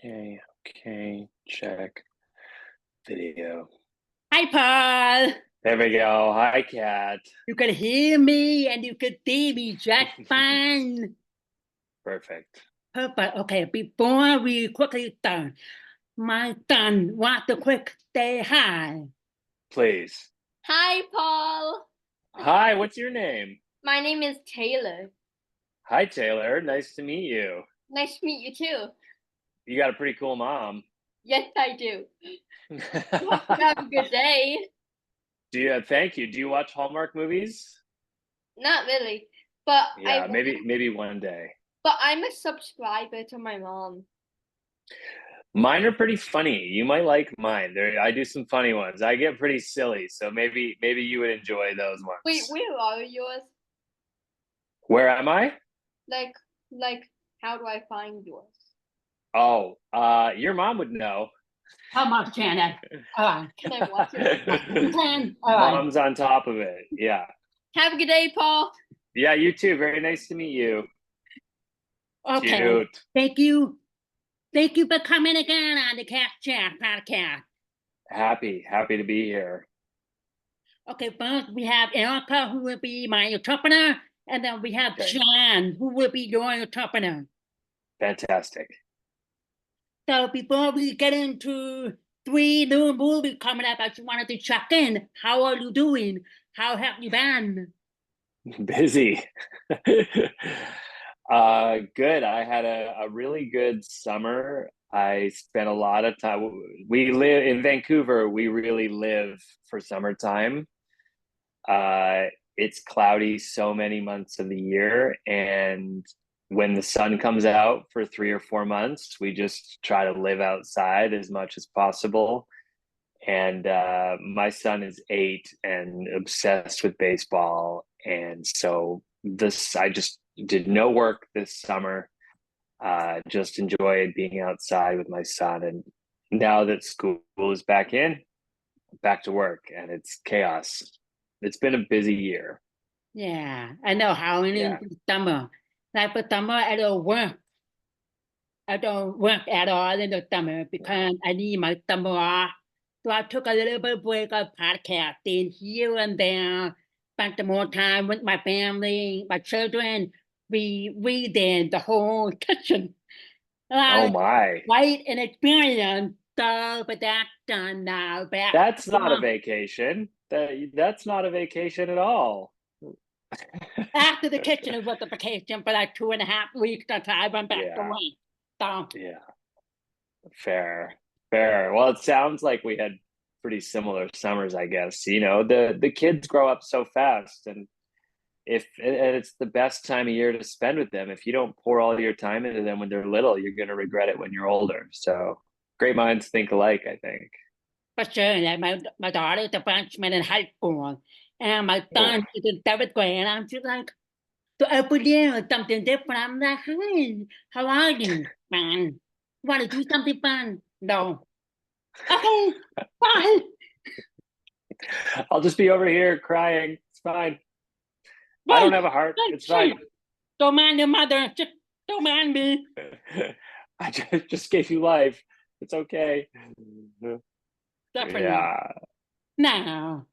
Okay, check video. Hi, Paul. There we go. Hi, Kat. You can hear me and you can see me just fine. Perfect. Perfect. Okay, before we quickly start, my son wants to quick say hi. Please. Hi, Paul. Hi, what's your name? My name is Taylor. Hi, Taylor. Nice to meet you. Nice to meet you too. You got a pretty cool mom. Yes, I do. Have a good day. Thank you. Do you watch Hallmark movies? Not really, but Yeah, maybe one day. But I'm a subscriber to my mom. Mine are pretty funny. You might like mine. I do some funny ones. I get pretty silly, so maybe you would enjoy those ones. Wait, where are yours? Where am I? Like, how do I find yours? Oh, your mom would know. Hallmark Channel. All right. Can I watch it? All right. Mom's on top of it. Yeah. Have a good day, Paul. Yeah, you too. Very nice to meet you. Okay. Cute. Thank you. Thank you for coming again on the KatChat podcast. Happy to be here. Okay, first we have Erica, who will be my interpreter, and then we have Sean, who will be your interpreter. Fantastic. So before we get into 3 new movies coming up, I just wanted to check in. How are you doing? How have you been? Busy. Good. I had a really good summer. I spent a lot of time. We live in Vancouver. We really live for summertime. It's cloudy so many months of the year, and when the sun comes out for 3 or 4 months, we just try to live outside as much as possible. And my son is 8 and obsessed with baseball, and so I just did no work this summer. Just enjoyed being outside with my son, and now that school is back to work, and it's chaos. It's been a busy year. Yeah, I know how it is in summer. Like for summer, I don't work. I don't work at all in the summer because I need my summer off. So I took a little bit of break of podcasting here and there, spent more time with my family, my children. We redid the whole kitchen. Oh my. Quite an experience. So, but that's done now. That's not a vacation. That's not a vacation at all. After the kitchen, it was a vacation for like 2.5 weeks until I went back to work. So. Yeah. Fair. Well, it sounds like we had pretty similar summers, I guess. You know, the kids grow up so fast, and it's the best time of year to spend with them. If you don't pour all your time into them when they're little, you're going to regret it when you're older. So great minds think alike, I think. For sure. Like my daughter is a freshman in high school, and my son is in 7th grade, and I'm just like, so every year something different. I'm like, hi, how are you, man? Want to do something fun? No. Okay, bye. I'll just be over here crying. It's fine. I don't have a heart. It's fine. Don't mind your mother. Just don't mind me. I just gave you life. It's okay. Definitely. Yeah. Now,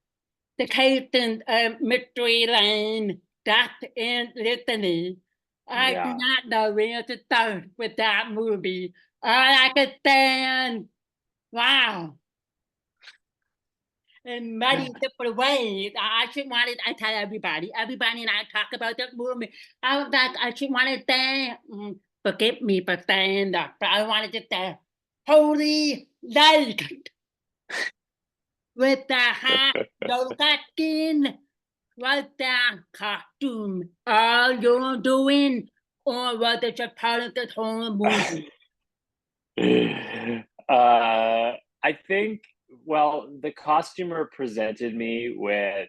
the case in Mystery Lane, that's in Italy. I do not know where to start with that movie. All I can stand. Wow. In many different ways. I tell everybody and I talk about that movie. I should want to say, forgive me for saying that, but I wanted to say, holy light with the hat, yoga skin, was that costume all you're doing, or was it just part of the whole movie? I think, well, the costumer presented me with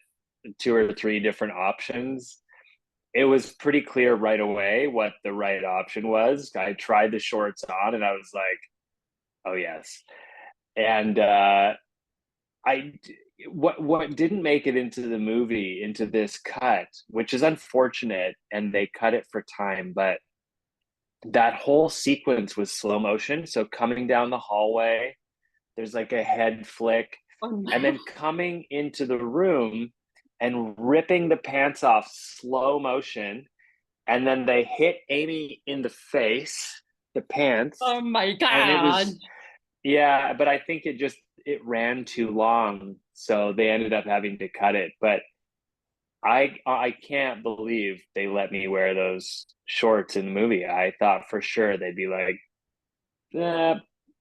2 or 3 different options. It was pretty clear right away what the right option was. I tried the shorts on and I was like, oh yes. And what didn't make it into the movie, into this cut, which is unfortunate, and they cut it for time, but that whole sequence was slow motion. So coming down the hallway, there's like a head flick, Oh no. and then coming into the room and ripping the pants off slow motion, and then they hit Aimee in the face, the pants, Oh my and it God. was, yeah, but I think it ran too long, so they ended up having to cut it. But I can't believe they let me wear those shorts in the movie. I thought for sure they'd be like,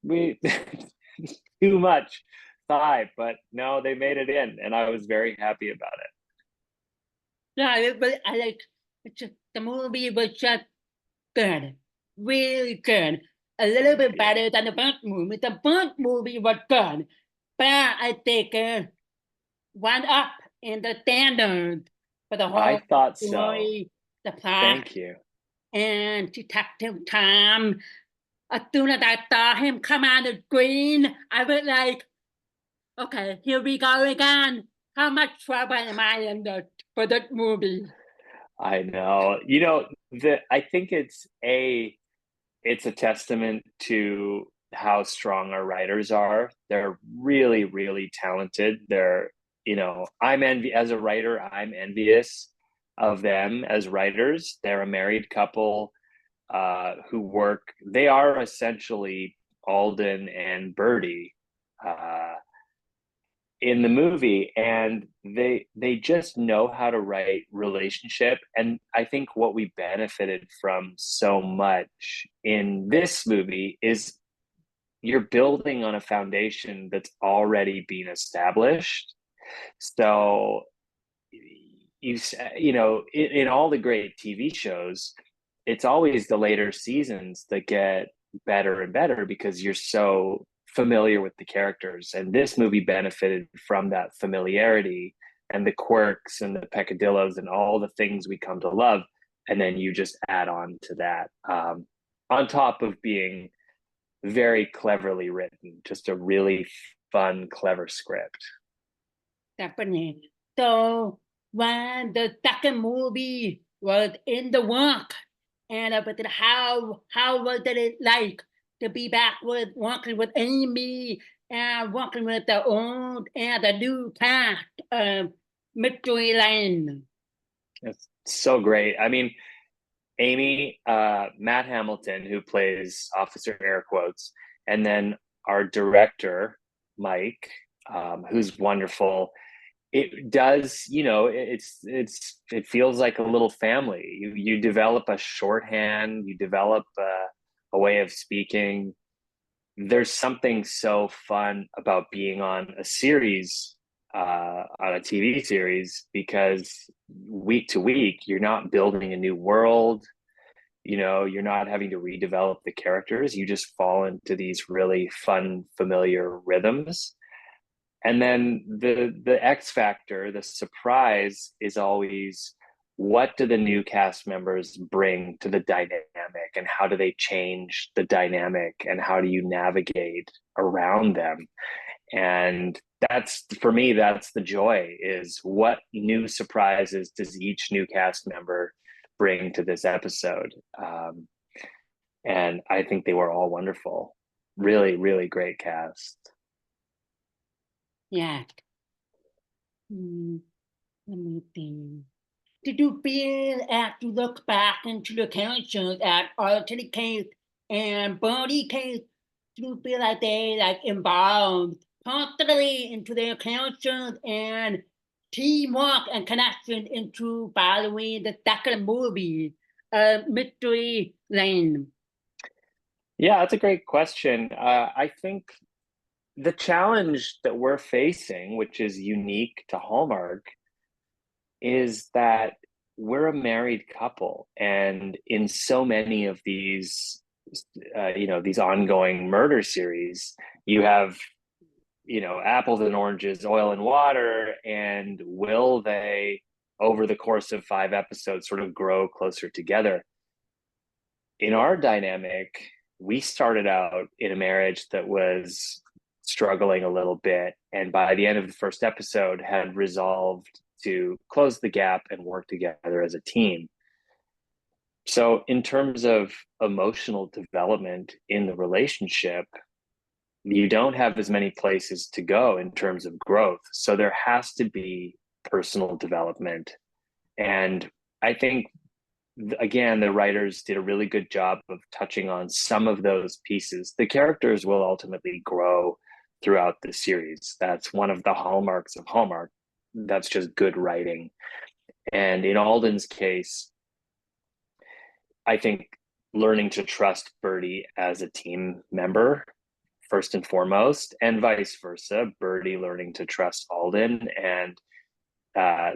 we too much thigh, but no, they made it in, and I was very happy about it. Yeah, but I like the movie was just good, really good. A little bit better than the first movie. The first movie was good, but I think one up in the standard for the I whole thought so. story, the plot, Thank you. and Detective Tom. As soon as I saw him come on the screen, I was like, okay, here we go again. How much trouble am I in for that movie? I know. I think it's a testament to how strong our writers are. They're really, really talented. As a writer, I'm envious of them as writers. They're a married couple who work. They are essentially Alden and Birdie in the movie, and they just know how to write relationship. And I think what we benefited from so much in this movie is you're building on a foundation that's already been established. So in all the great TV shows, it's always the later seasons that get better and better because you're so familiar with the characters. And this movie benefited from that familiarity and the quirks and the peccadillos and all the things we come to love. And then you just add on to that, on top of being very cleverly written, just a really fun, clever script. Definitely. So when the second movie was in the work, and about how was it like to be back with working with Aimee and working with the old and the new cast of Mystery Lane? It's so great. I mean, Aimee, Matt Hamilton, who plays Officer Air Quotes, and then our director, Mike, who's wonderful. It does, it feels like a little family. You develop a shorthand, you develop a way of speaking. There's something so fun about being on a series, on a TV series, because week to week, you're not building a new world. You're not having to redevelop the characters. You just fall into these really fun, familiar rhythms. And then the X factor, the surprise, is always, what do the new cast members bring to the dynamic, and how do they change the dynamic, and how do you navigate around them? And that's, for me, that's the joy, is what new surprises does each new cast member bring to this episode. And I think they were all wonderful. Really, really great cast. Yeah. Let me think. Did you feel, as you look back into the characters at Alternate Case and Birdie Case, do you feel like they involved constantly into their characters and teamwork and connection into following the second movie, Mystery Lane? Yeah, that's a great question. I think the challenge that we're facing, which is unique to Hallmark, is that we're a married couple, and in so many of these, these ongoing murder series, you have, apples and oranges, oil and water, and will they, over the course of 5 episodes, sort of grow closer together? In our dynamic, we started out in a marriage that was struggling a little bit, and by the end of the first episode had resolved to close the gap and work together as a team. So in terms of emotional development in the relationship, you don't have as many places to go in terms of growth. So there has to be personal development. And I think, again, the writers did a really good job of touching on some of those pieces. The characters will ultimately grow throughout the series. That's one of the hallmarks of Hallmark. That's just good writing. And in Alden's case, I think learning to trust Birdie as a team member, first and foremost, and vice versa, Birdie learning to trust Alden. And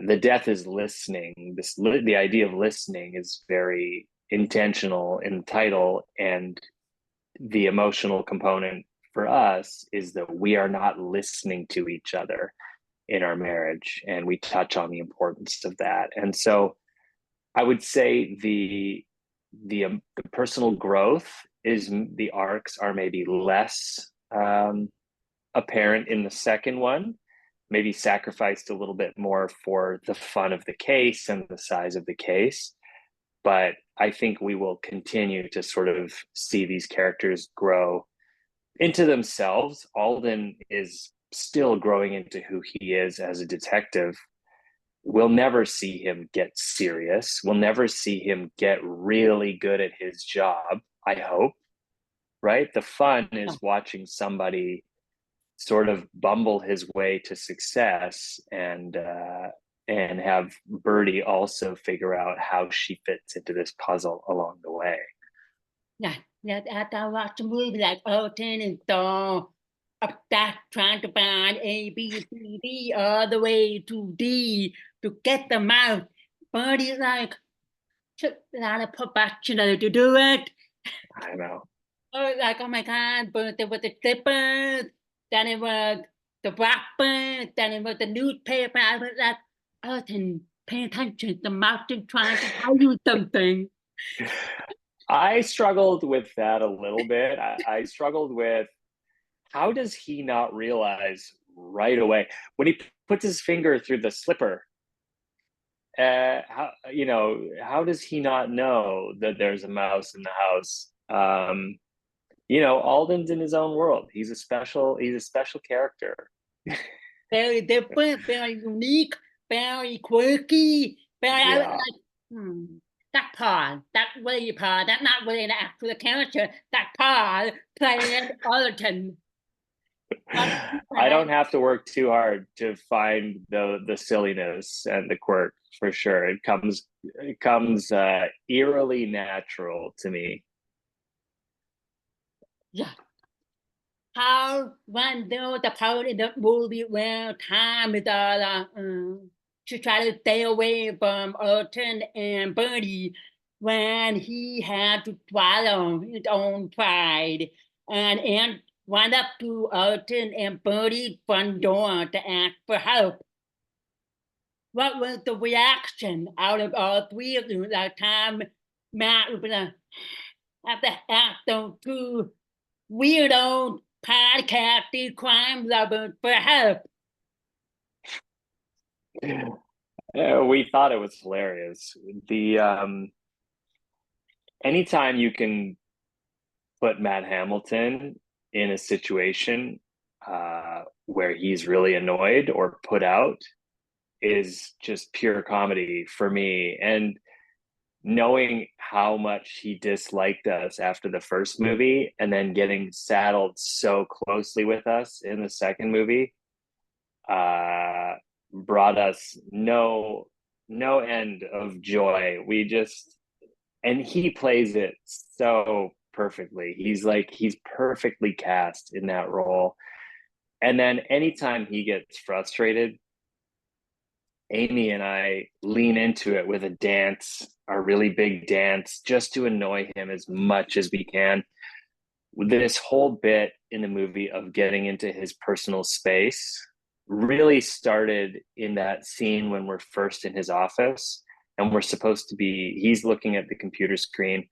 the death is listening. The idea of listening is very intentional in the title, and the emotional component for us is that we are not listening to each other in our marriage, and we touch on the importance of that. And so I would say the personal growth is, the arcs are maybe less apparent in the second one, maybe sacrificed a little bit more for the fun of the case and the size of the case. But I think we will continue to sort of see these characters grow into themselves. Alden is still growing into who he is as a detective. We'll never see him get serious. We'll never see him get really good at his job, I hope, right? The fun is watching somebody sort of bumble his way to success, and have Birdie also figure out how she fits into this puzzle along the way. Yeah, after I watch a movie like Alden and Thor, of that trying to find A, B, C, D, all the way to D to get them out. Birdie's like, took a lot of professional to do it. I know. Oh, like, oh my God, but there was the clippers, then it was the rapper, then it was the newspaper. I was like, Alden, pay attention, the mountain trying to tell you something. I struggled with that a little bit. I struggled with, how does he not realize right away when he puts his finger through the slipper? How does he not know that there's a mouse in the house? Alden's in his own world. He's a special character. Very different, very unique, very quirky, very, I was Yeah. like, that Paul, that really Paul, that's not really an actual character, that Paul playing Alden. I don't have to work too hard to find the silliness and the quirk, for sure. It comes eerily natural to me. Yeah. How when there was a part in the movie where Tom is to try to stay away from Alden and Birdie when he had to swallow his own pride and went up to Alden and Birdie's front door to ask for help. What was the reaction out of all three of you? Like Tom, Matt, was gonna have to ask those two weirdo podcasty crime lovers for help. We thought it was hilarious. Anytime you can put Matt Hamilton in a situation where he's really annoyed or put out is just pure comedy for me. And knowing how much he disliked us after the first movie and then getting saddled so closely with us in the second movie brought us no end of joy. And he plays it so perfectly. He's perfectly cast in that role. And then anytime he gets frustrated, Aimee and I lean into it with a dance, a really big dance, just to annoy him as much as we can. This whole bit in the movie of getting into his personal space really started in that scene when we're first in his office and he's looking at the computer screen.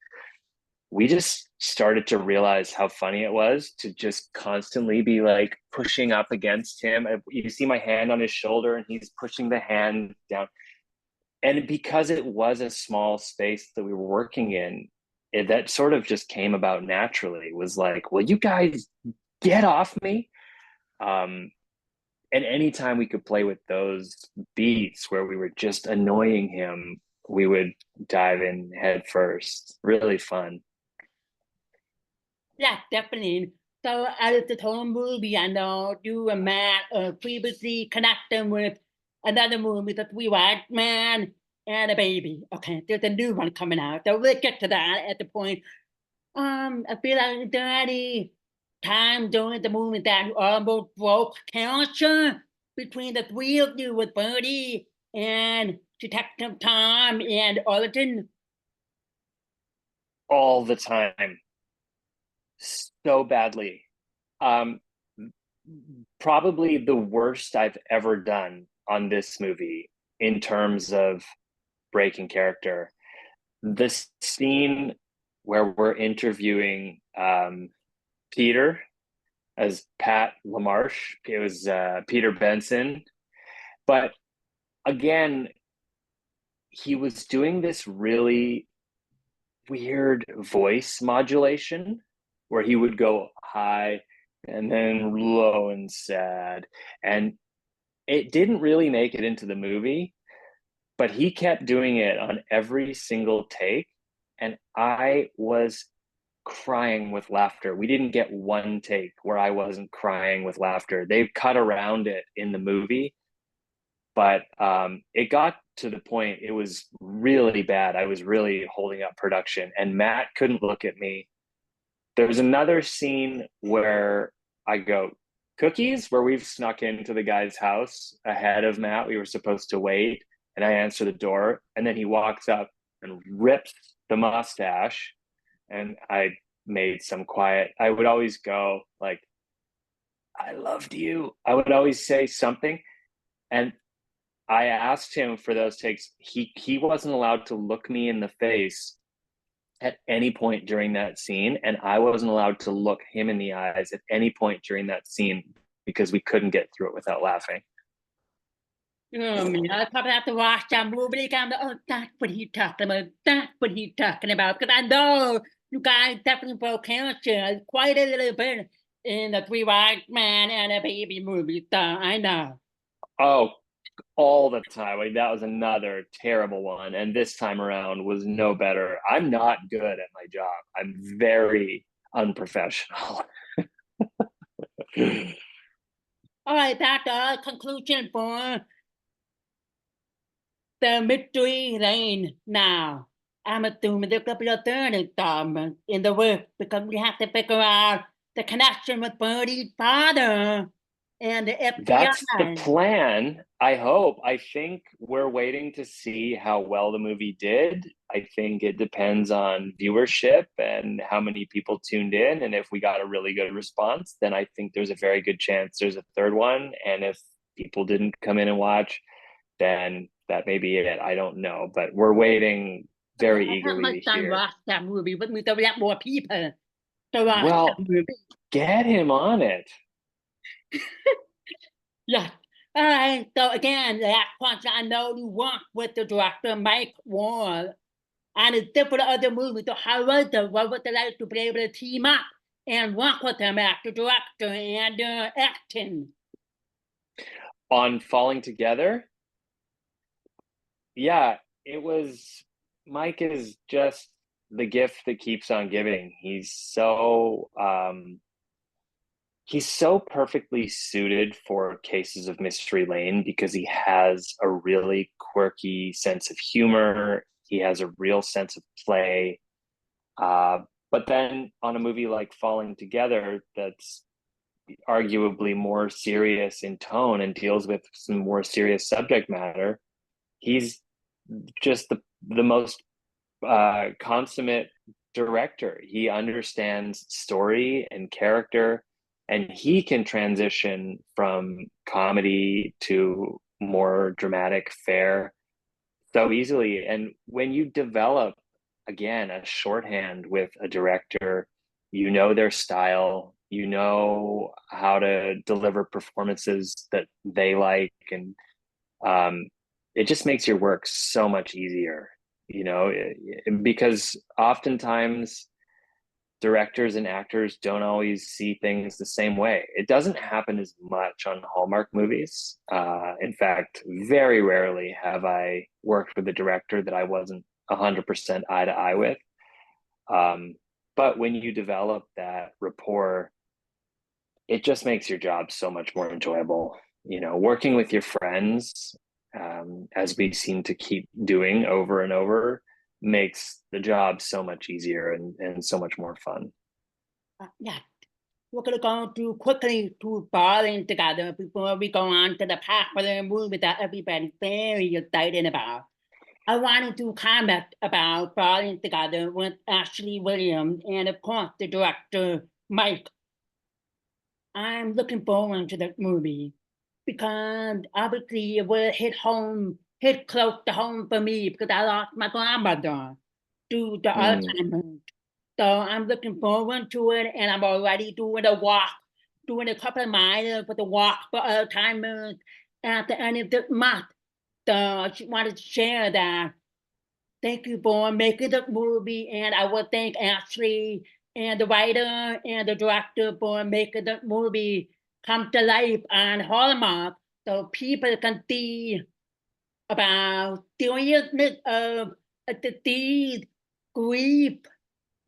We just started to realize how funny it was to just constantly be like pushing up against him. You see my hand on his shoulder and he's pushing the hand down. And because it was a small space that we were working in, that sort of just came about naturally. It was like, well, you guys get off me. And anytime we could play with those beats where we were just annoying him, we would dive in head first. Really fun. Yeah, definitely. So out of the whole movie, I know you and Matt previously connected with another movie, The Three White Man and a Baby. Okay, there's a new one coming out. So we'll get to that at the point. I feel like there any time during the movie that you almost broke character between the three of you with Birdie and Detective Tom and Alden. All the time. So badly. Um, Probably the worst I've ever done on this movie in terms of breaking character. This scene where we're interviewing Peter as Pat LaMarche, it was Peter Benson. But again, he was doing this really weird voice modulation where he would go high and then low and sad. And it didn't really make it into the movie, but he kept doing it on every single take. And I was crying with laughter. We didn't get one take where I wasn't crying with laughter. They cut around it in the movie, but it got to the point it was really bad. I was really holding up production, and Matt couldn't look at me. There was another scene where I go, cookies, where we've snuck into the guy's house ahead of Matt. We were supposed to wait, and I answer the door, and then he walks up and rips the mustache, and I made some quiet. I would always go like, I loved you. I would always say something. And I asked him for those takes. He wasn't allowed to look me in the face at any point during that scene, and I wasn't allowed to look him in the eyes at any point during that scene because we couldn't get through it without laughing. Oh man, I probably have to watch that movie again. Oh, that's what he's talking about. That's what he's talking about. Because I know you guys definitely broke character quite a little bit in The Three White Man and a Baby movie. So I know. Oh, all the time. Like, that was another terrible one. And this time around was no better. I'm not good at my job. I'm very unprofessional. All right, that's the conclusion for the mystery lane now. I'm assuming there's going to be a third installment in the works because we have to figure out the connection with Birdie's father and the FBI. That's the plan. I hope. I think we're waiting to see how well the movie did. I think it depends on viewership and how many people tuned in. And if we got a really good response, then I think there's a very good chance there's a third one. And if people didn't come in and watch, then that may be it. I don't know. But we're waiting very eagerly to hear. Watch that movie, but we don't have more people to watch Well, that movie. get him on it. Yeah. All right. So again, that question, I know you worked with the director Mike Wall, and it's different other movies. So how was it? What was it like to be able to team up and work with him as the director and acting? On Falling Together? Yeah, it was. Mike is just the gift that keeps on giving. He's so perfectly suited for Cases of Mystery Lane because he has a really quirky sense of humor. He has a real sense of play. But then on a movie like Falling Together, that's arguably more serious in tone and deals with some more serious subject matter, he's just the most consummate director. He understands story and character, and he can transition from comedy to more dramatic fare so easily. And when you develop, again, a shorthand with a director, you know their style, you know how to deliver performances that they like, and it just makes your work so much easier, you know, because oftentimes directors and actors don't always see things the same way. It doesn't happen as much on Hallmark movies. In fact, very rarely have I worked with a director that I wasn't 100% eye to eye with. But when you develop that rapport, it just makes your job so much more enjoyable. You know, working with your friends, as we seem to keep doing over and over, makes the job so much easier and so much more fun. Yeah, we're gonna go through quickly to Birdie together before we go on to the popular movie that everybody's very excited about. I wanted to comment about Birdie together with Ashley Williams and of course the director Mike. I'm looking forward to that movie because obviously it will hit close to home for me because I lost my grandmother to the Alzheimer's. So I'm looking forward to it, and I'm already doing a walk, doing a couple of miles for the walk for Alzheimer's at the end of this month. So I just wanted to share that. Thank you for making the movie, and I would thank Ashley and the writer and the director for making the movie come to life on Hallmark so people can see about seriousness of a disease, grief,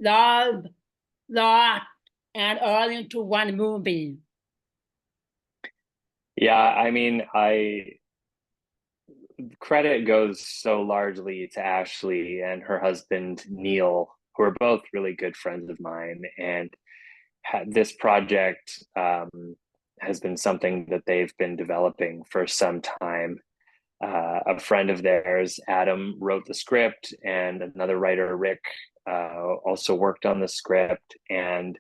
love, loss, and all into one movie. Yeah, I mean, credit goes so largely to Ashley and her husband Neil, who are both really good friends of mine, and this project has been something that they've been developing for some time. A friend of theirs, Adam, wrote the script, and another writer, Rick, also worked on the script. And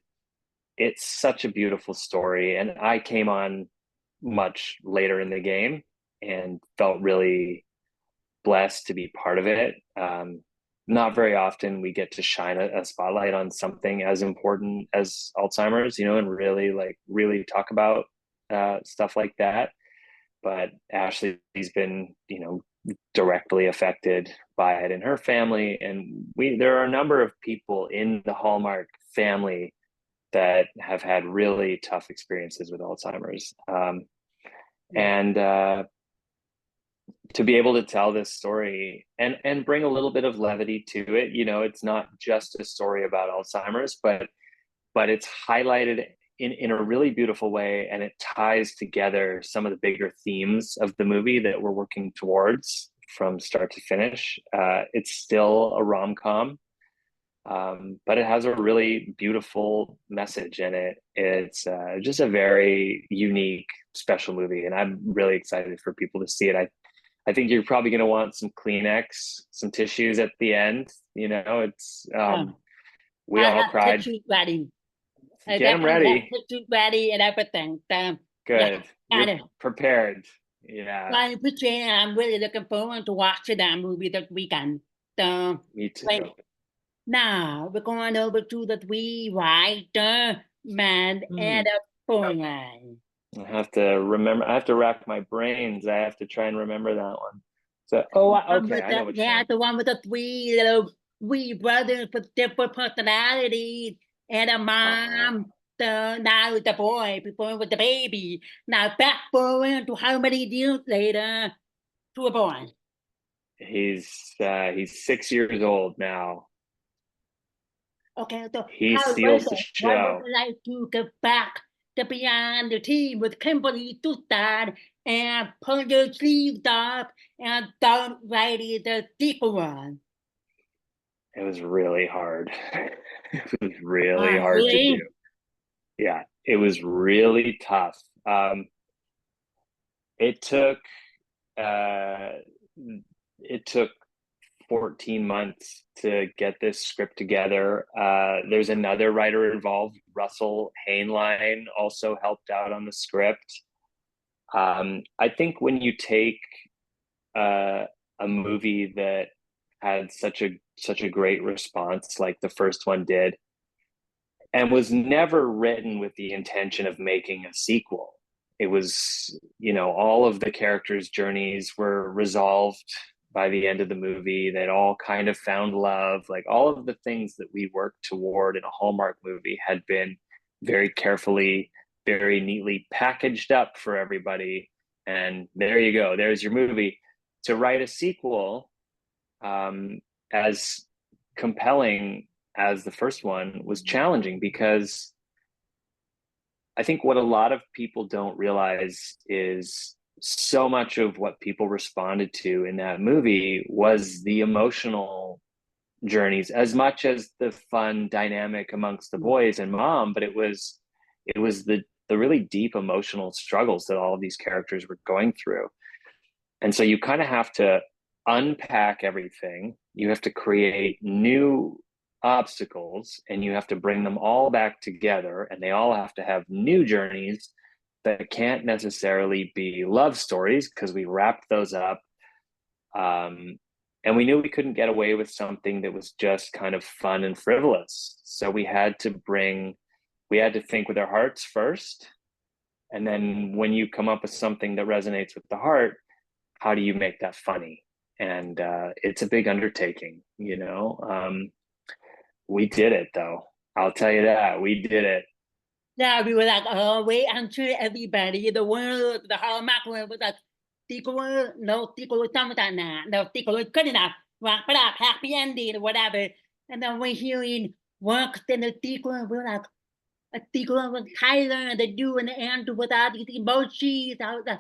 it's such a beautiful story. And I came on much later in the game and felt really blessed to be part of it. Not very often we get to shine a spotlight on something as important as Alzheimer's, you know, and really talk about stuff like that. But Ashley's been, you know, directly affected by it in her family, and there are a number of people in the Hallmark family that have had really tough experiences with Alzheimer's, and to be able to tell this story and bring a little bit of levity to it. You know, it's not just a story about Alzheimer's, but it's highlighted in a really beautiful way, and it ties together some of the bigger themes of the movie that we're working towards from start to finish. It's still a rom-com, but it has a really beautiful message in it. It's just a very unique, special movie, and I'm really excited for people to see it. I think you're probably going to want some Kleenex, some tissues at the end. You know, it's we all cried. Ready. Get them ready. Ready and everything. Good. Yeah, you're prepared. Yeah. I'm really looking forward to watching that movie this weekend. So, me too. Now we're going over to the three writer man and a boy. I have to rack my brains. I have to try and remember that one. So, okay, I know what you're saying. The one with the three brothers with different personalities. And a mom, now the boy, before with the baby. Now back forward to how many years later to a boy? He's 6 years old now. Okay, so he steals the show. How would you like to get back to be on the team with Kimberly to start and pull your sleeves up and don't write the sequel one? It was really hard. It was really hard to do. Yeah, it was really tough. It took 14 months to get this script together. There's another writer involved, Russell Hainline, also helped out on the script. I think when you take a movie that had such a great response like the first one did, and was never written with the intention of making a sequel. it was, all of the characters' journeys were resolved by the end of the movie. They'd all kind of found love. Like all of the things that we worked toward in a Hallmark movie had been very carefully, very neatly packaged up for everybody. And there you go. There's your movie. To write a sequel, as compelling as the first one, was challenging, because I think what a lot of people don't realize is so much of what people responded to in that movie was the emotional journeys as much as the fun dynamic amongst the boys and mom, but it was the really deep emotional struggles that all of these characters were going through. And so you kind of have to unpack everything. You have to create new obstacles, and you have to bring them all back together, and they all have to have new journeys that can't necessarily be love stories, because we wrapped those up. And we knew we couldn't get away with something that was just kind of fun and frivolous. So we had to think with our hearts first. And then when you come up with something that resonates with the heart, how do you make that funny? And it's a big undertaking, we did it though. I'll tell you that, we did it. Yeah, we were like, oh, wait, I'm sure everybody in the world, the Hallmark world was like, sequel, no sequel, something like that. No sequel is good enough. Wrap it up, happy ending, or whatever. And then we're hearing works in the sequel, we're like, a sequel with Tyler and the do and the Andrew without these emojis. I was like,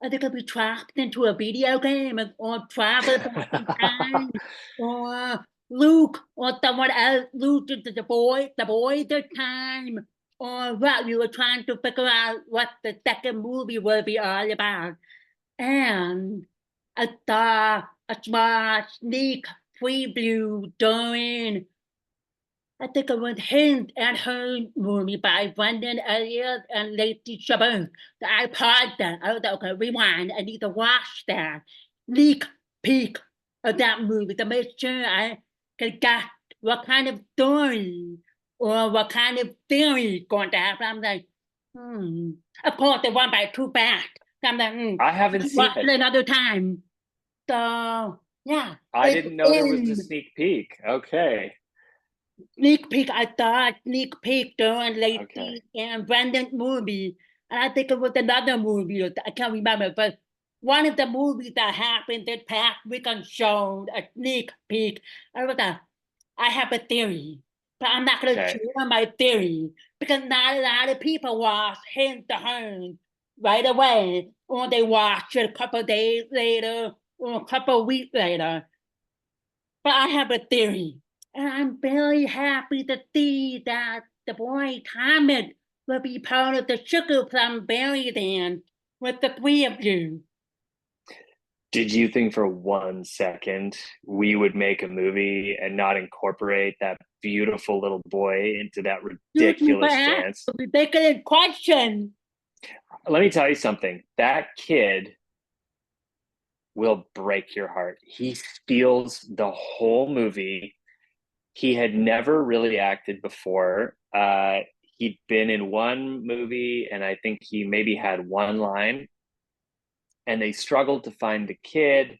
are they going to be trapped into a video game or travel back in time? Or Luke or someone else, Luke the boy this time? Or what? We were trying to figure out what the second movie will be all about. And I saw a small sneak preview during, I think it was Hint and Her movie by Brendan Elliott and Lacey Chabot. So I paused that. I was like, okay, rewind. I need to watch that sneak peek of that movie to make sure I can get what kind of story or what kind of theory going to happen. I'm like, Of course, they won by 2 fast. So I'm like, I haven't seen it another time. So yeah. I didn't know there was a sneak peek. Okay. Sneak peek, I thought sneak peek during Lacey and Brendan's movie. And I think it was another movie, I can't remember, but one of the movies that happened this past weekend showed a sneak peek. I have a theory, but I'm not going to share my theory, because not a lot of people watch Hint the Hern right away, or they watch it a couple of days later, or a couple of weeks later. But I have a theory. And I'm very happy to see that the boy Thomas will be part of the Sugar Plum Berry Band with the 3 of you. Did you think for 1 second we would make a movie and not incorporate that beautiful little boy into that ridiculous dance? Ridiculous question. Let me tell you something. That kid will break your heart. He steals the whole movie. He had never really acted before. He'd been in one movie, and I think he maybe had one line. And they struggled to find the kid.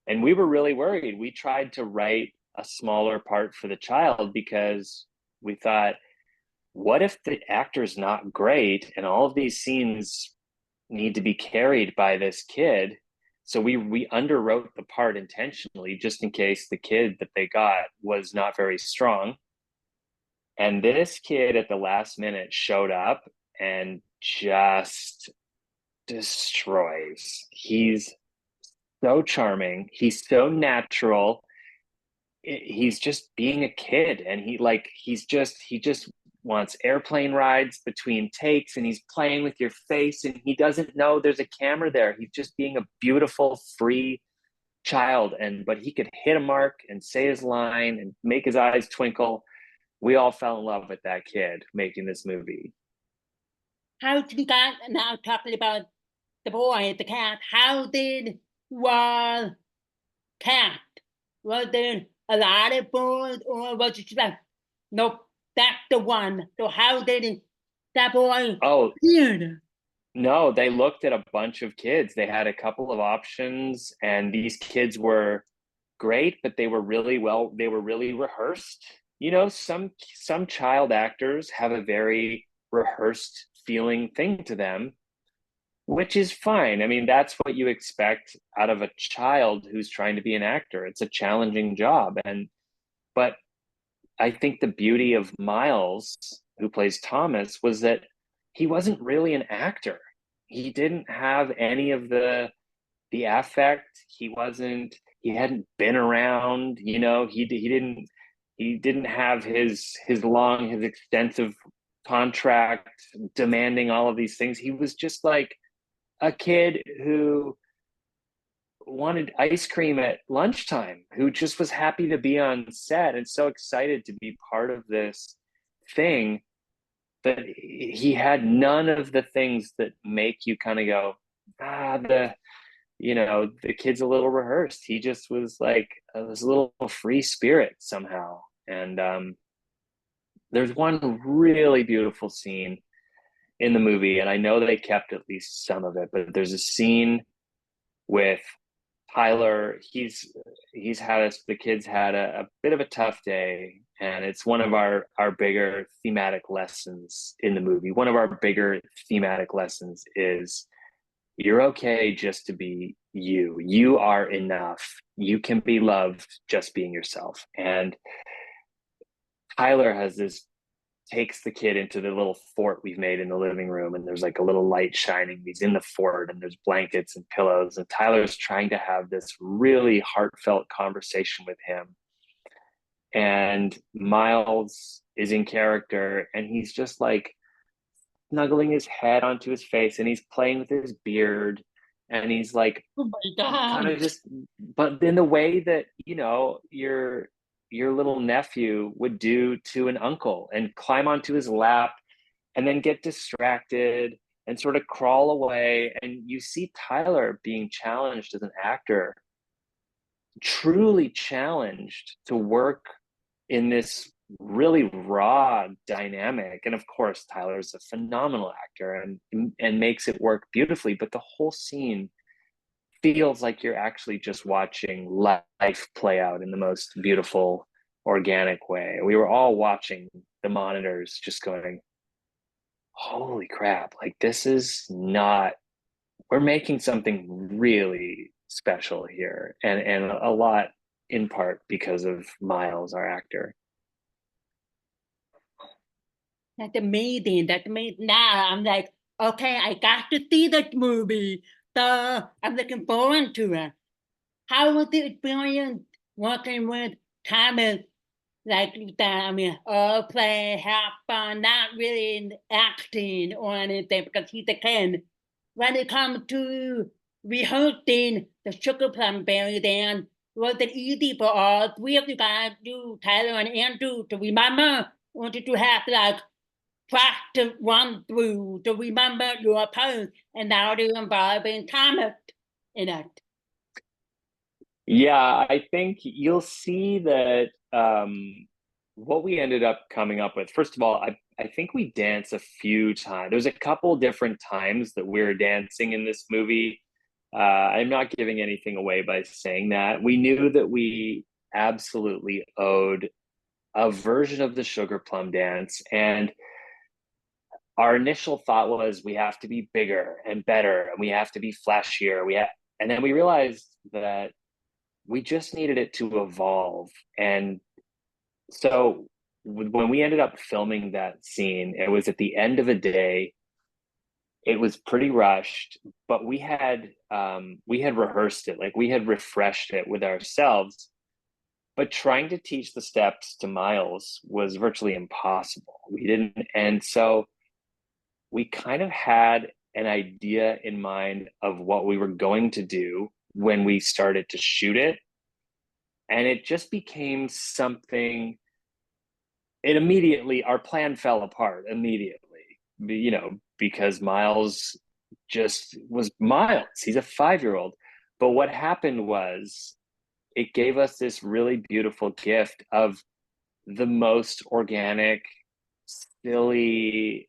And we were really worried. We tried to write a smaller part for the child, because we thought, what if the actor's not great and all of these scenes need to be carried by this kid? So we underwrote the part intentionally, just in case the kid that they got was not very strong. And this kid at the last minute showed up and just destroys. He's so charming. He's so natural. He's just being a kid, and he just wants airplane rides between takes, and he's playing with your face, and he doesn't know there's a camera there. He's just being a beautiful, free child. But he could hit a mark and say his line and make his eyes twinkle. We all fell in love with that kid making this movie. How did you guys, now talking about the boy, the cat, how did cat? Was there a lot of boys, or was it just like, nope, that's the one? So how did that boy appear? No, they looked at a bunch of kids. They had a couple of options, and these kids were great, but they were really rehearsed. You know, some child actors have a very rehearsed feeling thing to them, which is fine. I mean, that's what you expect out of a child who's trying to be an actor. It's a challenging job. But I think the beauty of Miles, who plays Thomas, was that he wasn't really an actor. He didn't have any of the affect. He hadn't been around, you know, he didn't have his extensive contract demanding all of these things. He was just like a kid who wanted ice cream at lunchtime, who just was happy to be on set and so excited to be part of this thing, that he had none of the things that make you kind of go, the kid's a little rehearsed. He just was like this little free spirit somehow. And there's one really beautiful scene in the movie, and I know they kept at least some of it, but there's a scene with Tyler. The kids had a bit of a tough day, and it's one of our bigger thematic lessons in the movie. One of our bigger thematic lessons is you're okay just to be you. You are enough. You can be loved just being yourself. And Tyler takes the kid into the little fort we've made in the living room, and there's like a little light shining. He's in the fort, and there's blankets and pillows, and Tyler's trying to have this really heartfelt conversation with him. And Miles is in character, and he's just like snuggling his head onto his face, and he's playing with his beard, and he's like, Oh my God. kind of just, but in the way that, you know, your little nephew would do to an uncle, and climb onto his lap and then get distracted and sort of crawl away. And you see Tyler being challenged as an actor, truly challenged to work in this really raw dynamic. And of course, Tyler's a phenomenal actor and makes it work beautifully, but the whole scene feels like you're actually just watching life play out in the most beautiful, organic way. We were all watching the monitors just going, holy crap, like this is not, we're making something really special here. And a lot in part because of Miles, our actor. That's amazing. That's amazing. Now I'm like, okay, I got to see that movie. So I'm looking forward to it. How was the experience working with Thomas? Like that, I mean, all play, have fun, not really in acting or anything because he's a kid. When it comes to rehearsing the Sugar Plum Berry Dance, was it easy for all three of you guys, you, Tyler and Andrew, to remember? Or did you have to like practice run through to remember your pose and now they're involving Thomas in it? Yeah, I think you'll see that what we ended up coming up with. First of all, I think we danced a few times. There's a couple different times that we're dancing in this movie. I'm not giving anything away by saying that. We knew that we absolutely owed a version of the Sugar Plum dance, and our initial thought was we have to be bigger and better, and we have to be flashier. And then we realized that we just needed it to evolve. And so when we ended up filming that scene, it was at the end of a day. It was pretty rushed, but we had rehearsed it, like we had refreshed it with ourselves. But trying to teach the steps to Miles was virtually impossible. We didn't, and so we kind of had an idea in mind of what we were going to do when we started to shoot it. And it just became something, our plan fell apart immediately, you know, because Miles just was Miles. He's a 5-year-old. But what happened was it gave us this really beautiful gift of the most organic, silly,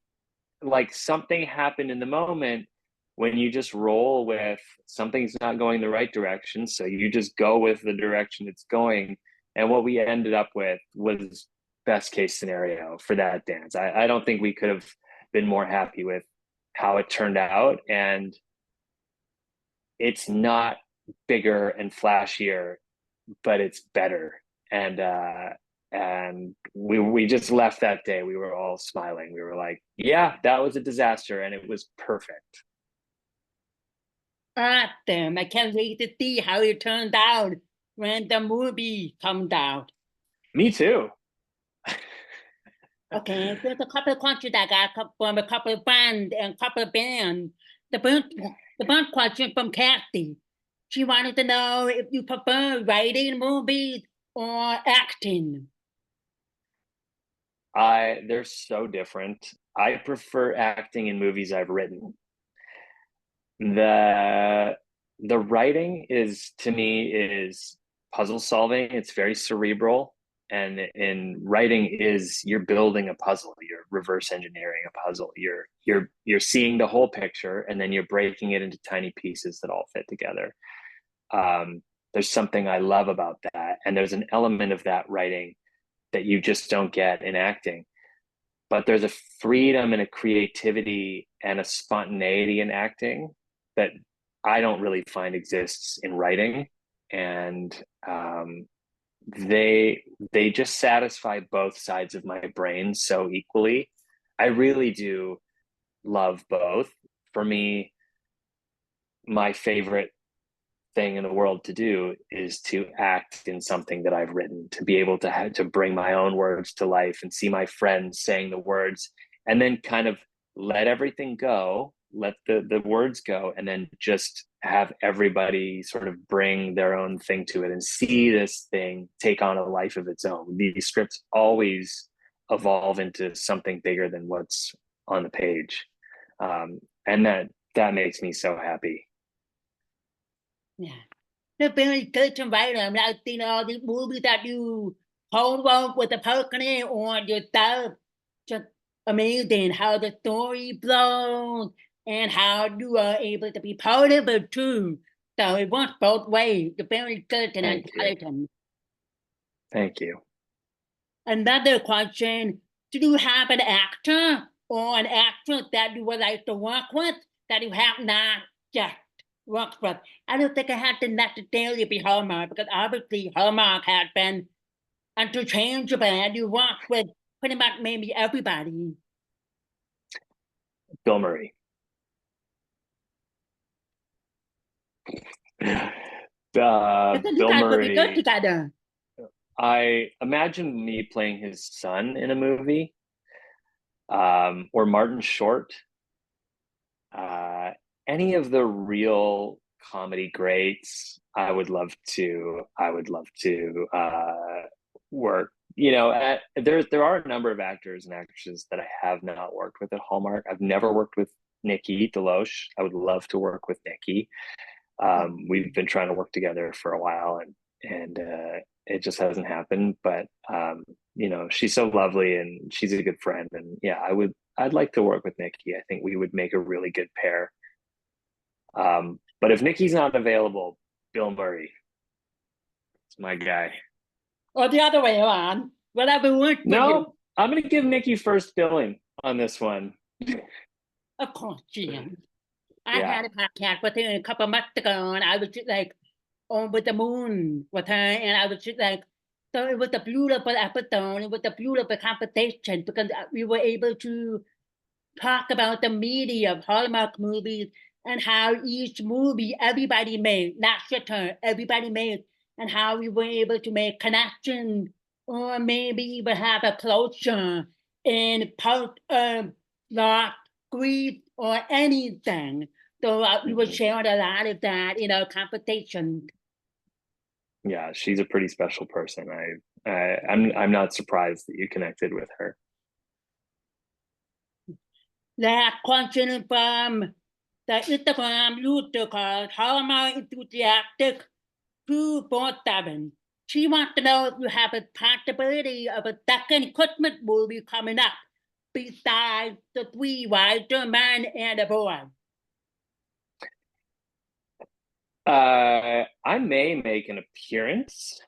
like something happened in the moment when you just roll with something's not going the right direction, so you just go with the direction it's going. And what we ended up with was best case scenario for that dance. I don't think we could have been more happy with how it turned out. And it's not bigger and flashier, but it's better. And we just left that day. We were all smiling. We were like, yeah, that was a disaster, and it was perfect. Awesome. I can't wait to see how it turned out when the movie comes out. Me too. Okay, there's a couple of questions I got from a couple of friends and a couple of bands. The first question from Kathy. She wanted to know if you prefer writing movies or acting. They're so different. I prefer acting in movies I've written. The writing is, to me, is puzzle solving. It's very cerebral. And in writing is you're building a puzzle, you're reverse engineering a puzzle. You're seeing the whole picture, and then you're breaking it into tiny pieces that all fit together. There's something I love about that. And there's an element of that writing that you just don't get in acting. But there's a freedom and a creativity and a spontaneity in acting that I don't really find exists in writing. And they just satisfy both sides of my brain so equally. I really do love both. For me, my favorite thing in the world to do is to act in something that I've written, to be able to have to bring my own words to life and see my friends saying the words, and then kind of let everything go, let the words go, and then just have everybody sort of bring their own thing to it and see this thing take on a life of its own. These scripts always evolve into something bigger than what's on the page. And that makes me so happy. Yeah. They're very good to write them. I've seen all these movies that you co-wrote with the partner or yourself. Just amazing how the story flows and how you are able to be part of it too. So it works both ways. You're very good and intelligent. Thank you. Another question, do you have an actor or an actress that you would like to work with that you have not yet worked with? I don't think it had to necessarily be Hallmark, because obviously Hallmark has been interchangeable and you work with pretty much maybe everybody. Bill Murray. Bill Murray. Good together. I imagine me playing his son in a movie, or Martin Short. Any of the real comedy greats, I would love to work. You know, there are a number of actors and actresses that I have not worked with at Hallmark. I've never worked with Nikki Deloche. I would love to work with Nikki. We've been trying to work together for a while, and it just hasn't happened. But you know, she's so lovely and she's a good friend. And yeah, I'd like to work with Nikki. I think we would make a really good pair. But if Nikki's not available, Bill Murray. It's my guy. Or the other way around. Whatever works. No, I'm gonna give Nikki first billing on this one. Of course, Jim. I had a podcast with her a couple months ago, and I was just like on with the moon with her, and I was just like, so it was a beautiful episode. It was a beautiful conversation because we were able to talk about the media of Hallmark movies and how each movie everybody made, not just her, everybody made, and how we were able to make connections or maybe even have a closure in part of loss, grief, or anything. So we were sharing a lot of that in our conversation. Yeah, she's a pretty special person. I'm not surprised that you connected with her. That question from the Instagram user called Hallmark Enthusiastic 247. She wants to know if you have a possibility of a second Christmas movie coming up besides The Three Wise Men and a Boy. I may make an appearance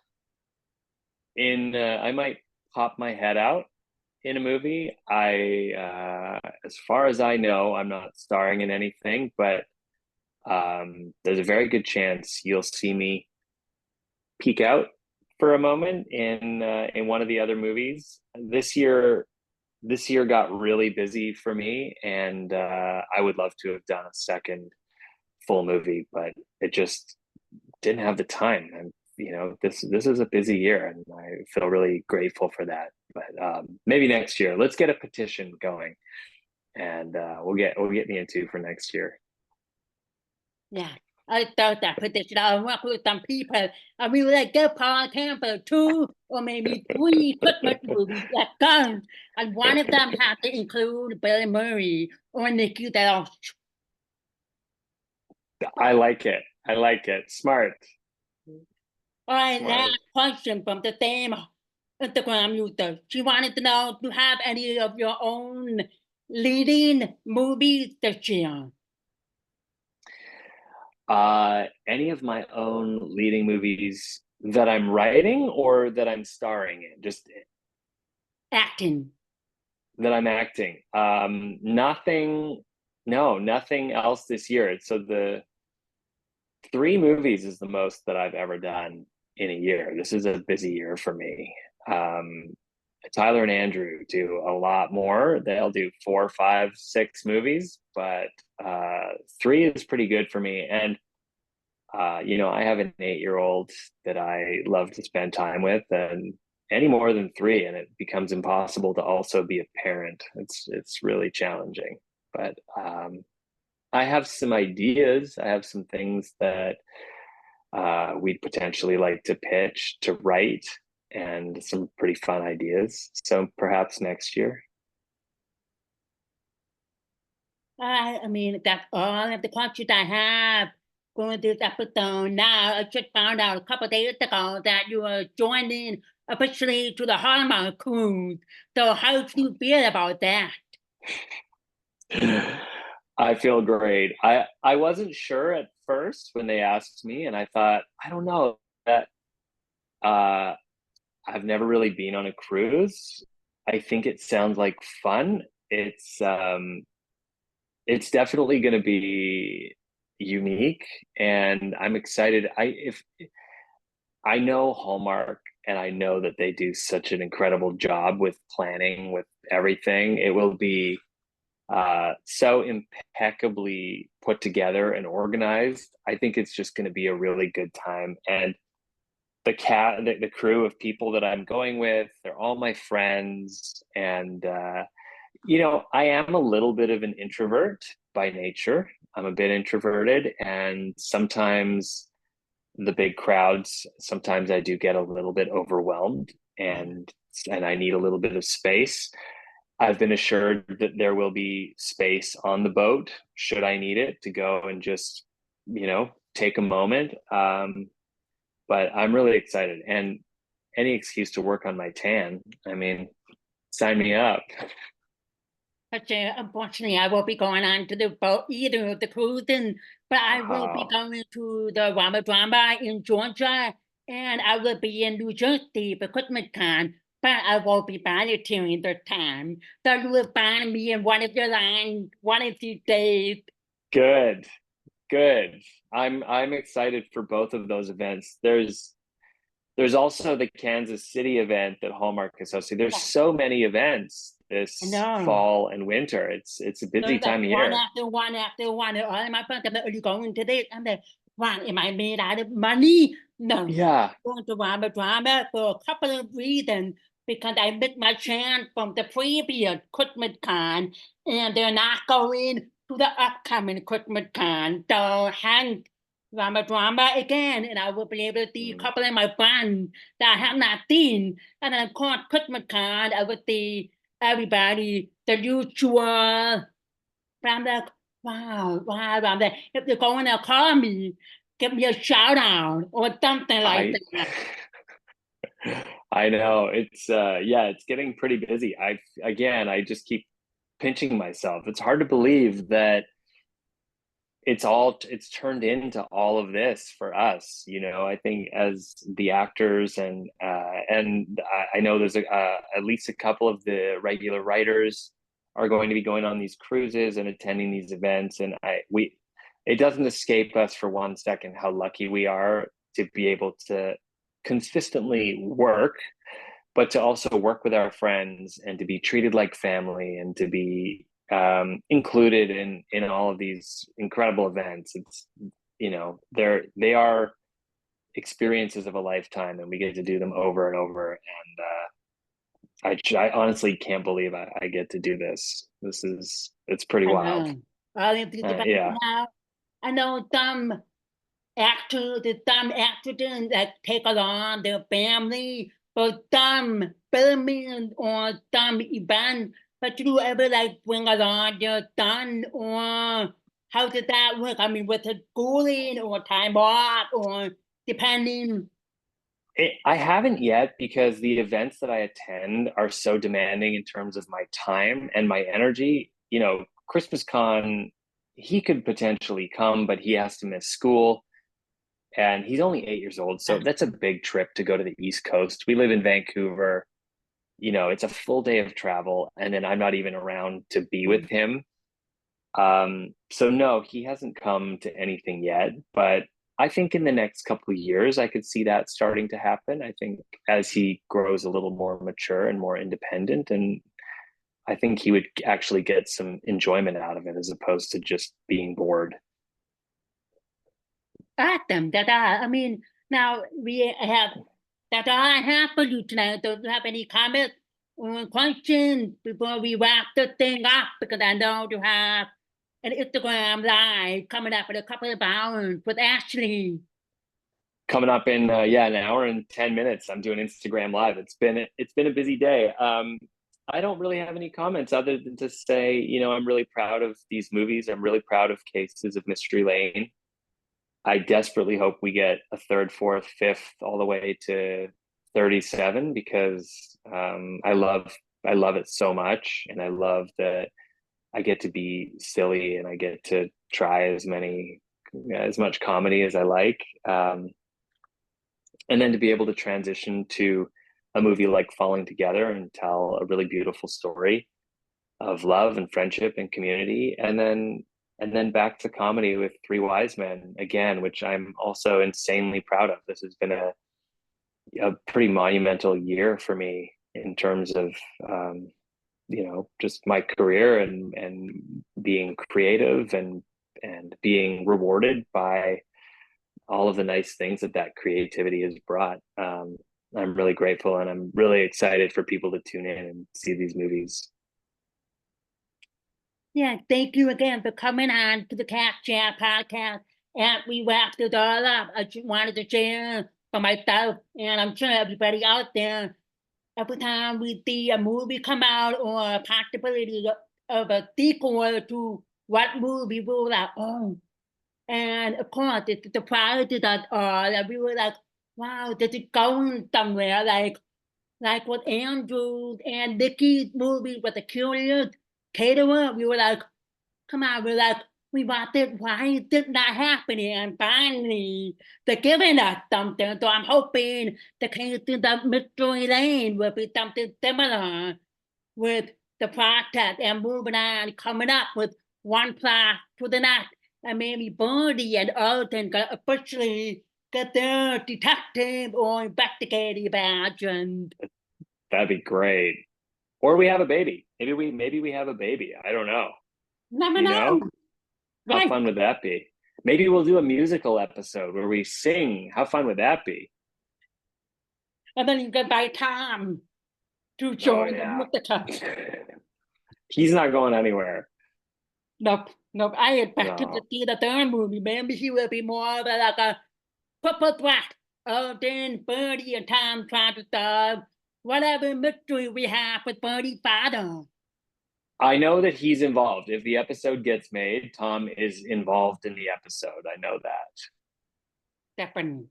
in. I might pop my head out in a movie. As far as I know, I'm not starring in anything, but there's a very good chance you'll see me peek out for a moment in one of the other movies. This year got really busy for me, and I would love to have done a second full movie, but it just didn't have the time. And this is a busy year, and I feel really grateful for that. But maybe next year, let's get a petition going, and we'll get me into for next year. Yeah, I thought that petition. I work with some people. I mean, like get Paul Campbell 2 or maybe 3 Christmas movies that come, and one of them has to include Bill Murray or Nikki Delch. I like it. I like it. Smart. All right, Smart. last question from the same Instagram user. She wanted to know, do you have any of your own leading movies this year? Any of my own leading movies that I'm writing or that I'm starring in? Just Acting. that I'm acting. Nothing. No, nothing else this year. So the 3 movies is the most that I've ever done in a year. This is a busy year for me. Tyler and Andrew do a lot more. They'll do 4, 5, 6 movies, but 3 is pretty good for me. And I have an 8-year-old that I love to spend time with, and any more than 3, and it becomes impossible to also be a parent. It's really challenging. But I have some ideas. I have some things that we'd potentially like to pitch to write, and some pretty fun ideas. So perhaps next year. I mean, that's all of the questions I have going to this episode. Now, I just found out a couple days ago that you are joining officially to the Hallmark cruise. So how do you feel about that? I feel great. I wasn't sure at first when they asked me, and I thought, I don't know that I've never really been on a cruise. I think it sounds like fun. It's definitely going to be unique, and I'm excited. I know Hallmark, and I know that they do such an incredible job with planning, with everything. It will be so impeccably put together and organized. I think it's just going to be a really good time. And the crew of people that I'm going with, they're all my friends. And I am a little bit of an introvert by nature. I'm a bit introverted, and sometimes the big crowds, sometimes I do get a little bit overwhelmed, and I need a little bit of space. I've been assured that there will be space on the boat should I need it to go and just, take a moment. But I'm really excited, and any excuse to work on my tan. I mean, sign me up. But unfortunately, I won't be going on to the boat either of the cruising, but I will be going to the Rama Drama in Georgia, and I will be in New Jersey for Christmas time, but I won't be volunteering this time. So you will find me in one of your lines one of these days. Good. I'm excited for both of those events. There's also the Kansas City event that Hallmark Associated. There's so many events this fall and winter. It's a busy time of year. One after one. All my friends are only going to this. I'm like, wow, am I made out of money? No. Yeah. I'm going to Rama Drama for a couple of reasons. Because I missed my chance from the previous Christmas con, and they're not going to the upcoming Christmas con. So hence Rama Drama again, and I will be able to see a couple of my friends that I have not seen. And then of course Christmas con, I will see everybody, the usual. But I'm like, wow. I'm like, if you're going to call me, give me a shout out or something like that. I know it's getting pretty busy. I just keep pinching myself. It's hard to believe that it's turned into all of this for us, you know. I think as the actors and I know there's at least a couple of the regular writers are going to be going on these cruises and attending these events, and it doesn't escape us for one second how lucky we are to be able to consistently work, but to also work with our friends and to be treated like family and to be included in all of these incredible events. It's, you know, they are experiences of a lifetime, and we get to do them over and over. And I honestly can't believe I get to do this. It's pretty I wild. know. I think about Yeah. now. I know some actors that take along their family for some filming or some event. But do you ever like bring along your son, or how did that work? I mean, with it schooling or time off or depending? I haven't yet, because the events that I attend are so demanding in terms of my time and my energy. You know, Christmas Con, he could potentially come, but he has to miss school. And he's only 8 years old. So that's a big trip to go to the East Coast. We live in Vancouver. You know, it's a full day of travel. And then I'm not even around to be with him. So no, he hasn't come to anything yet, but I think in the next couple of years, I could see that starting to happen. I think as he grows a little more mature and more independent, and I think he would actually get some enjoyment out of it as opposed to just being bored. Awesome. I mean, now we have that all I have for you tonight. Do you have any comments or questions before we wrap the thing up? Because I know you have an Instagram live coming up in a couple of hours with Ashley. Coming up in an hour and 10 minutes, I'm doing Instagram live. It's been a busy day. I don't really have any comments other than to say, you know, I'm really proud of these movies. I'm really proud of Cases of Mystery Lane. I desperately hope we get a third, fourth, fifth, all the way to 37, because I love it so much, and I love that I get to be silly and I get to try as much comedy as I like, and then to be able to transition to a movie like Falling Together and tell a really beautiful story of love and friendship and community, and then back to comedy with Three Wise Men again, which I'm also insanely proud of. This has been a pretty monumental year for me in terms of you know, just my career and being creative and being rewarded by all of the nice things that creativity has brought. I'm really grateful, and I'm really excited for people to tune in and see these movies. Yeah, thank you again for coming on to the KatChat podcast. And we wrapped it all up. I just wanted to share for myself, and I'm sure everybody out there, every time we see a movie come out or a possibility of a sequel to what movie, we were like, oh. And of course, it's the prior to that all, and we were like, wow, this is going somewhere, like what Andrew and Nikki's movie with the Curious Caterer. We were like, come on, we're like, we want it. Why is this not happening? And finally, they're giving us something. So I'm hoping the Cases of Mystery Lane will be something similar with the process and moving on, coming up with one plot to the next. And maybe Birdie and Alden can officially get their detective or investigative badge. And That'd be great. Or we have a baby. Maybe we have a baby. I don't know. never You know. know? How fun would that be? Maybe we'll do a musical episode where we sing. How fun would that be? And then you get by Tom to join them with the time. He's not going anywhere. Nope. I expect him to see the third movie. Maybe he will be more of like a purple threat. Alden, Birdie, and Tom trying to solve whatever mystery we have with Birdie's father. I know that he's involved. If the episode gets made, Tom is involved in the episode. I know that. Definitely.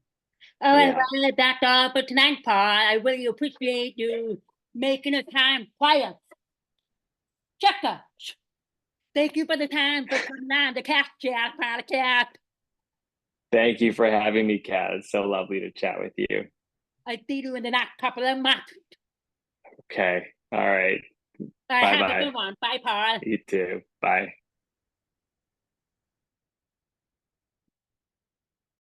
All right, well, that's all for tonight, Paul. I really appreciate you making the time quiet. Checker. Thank you for the time for coming on the KatChat podcast. Thank you for having me, Kat. It's so lovely to chat with you. I see you in the next couple of months. Okay. All right. Have a Bye-bye. good one. Bye, Paul. You too. Bye.